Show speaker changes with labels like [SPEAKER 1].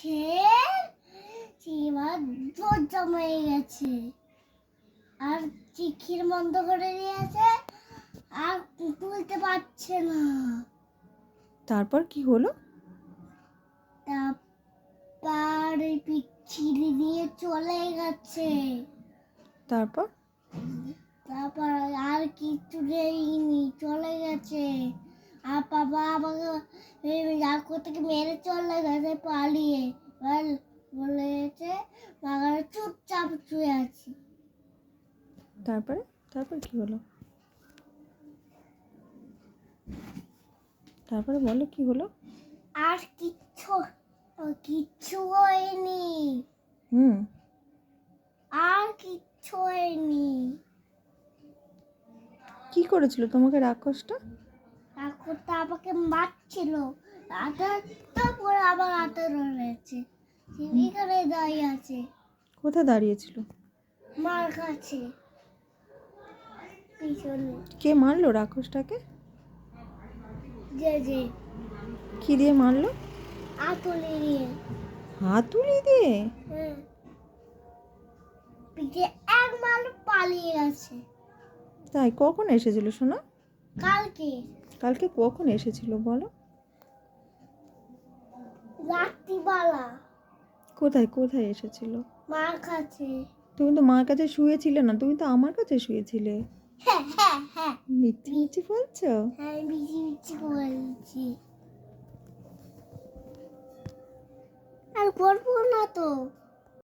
[SPEAKER 1] গেছে, চিমার দরজা মেরে গেছে, আর চিখির বন্ধ করে দিয়েছে, আর তুলতে পারছে না।
[SPEAKER 2] তারপর কি হলো?
[SPEAKER 1] তারপর পিচ্ছিরি দিয়ে চলে গেছে।
[SPEAKER 2] তারপর
[SPEAKER 1] তারপর আর কিছু দেয়নি, চলে গেছে। আর বাবা আমাকে রাখো থেকে মেরে চলে গেছে পালিয়ে। বলেছে বাগানে চুপচাপ শুয়ে আছি।
[SPEAKER 2] তারপরে তারপর কি হলো? তারপরে বলো কি হলো?
[SPEAKER 1] আর কিচ্ছু হয়নি, আর কিচ্ছু হয়নি।
[SPEAKER 2] কি করেছিল তোমাকে রাক্ষসটা?
[SPEAKER 1] রাক্ষসটা আমাকে মারছিল, তারপর আবার হাতে ধরেছে। এখানে দাঁড়িয়ে আছে।
[SPEAKER 2] কোথায় দাঁড়িয়েছিল?
[SPEAKER 1] মার কাছে পিছনে।
[SPEAKER 2] কে মারলো রাক্ষসটাকে?
[SPEAKER 1] যে
[SPEAKER 2] কি দিয়ে মারলো?
[SPEAKER 1] আতুলে দিয়ে।
[SPEAKER 2] হাতুড়ি দিয়ে?
[SPEAKER 1] হ্যাঁ, পিঠে এক মাল পালিয়ে গেছে।
[SPEAKER 2] তাই? কখন এসেছিল সোনা?
[SPEAKER 1] কালকে
[SPEAKER 2] কালকে কখন এসেছিল বলো?
[SPEAKER 1] রাত্রিবেলা
[SPEAKER 2] কোথায় কোথায় এসেছিল?
[SPEAKER 1] মার কাছে।
[SPEAKER 2] তুমি তো মার কাছে শুয়েছিলে না, তুমি তো আমার কাছে শুয়েছিলে।
[SPEAKER 1] হ্যাঁ হ্যাঁ হ্যাঁ,
[SPEAKER 2] মিথ্যে মিথ্যে বলছো?
[SPEAKER 1] হ্যাঁ মিছি মিছি বলছি। আর বলবো না তো।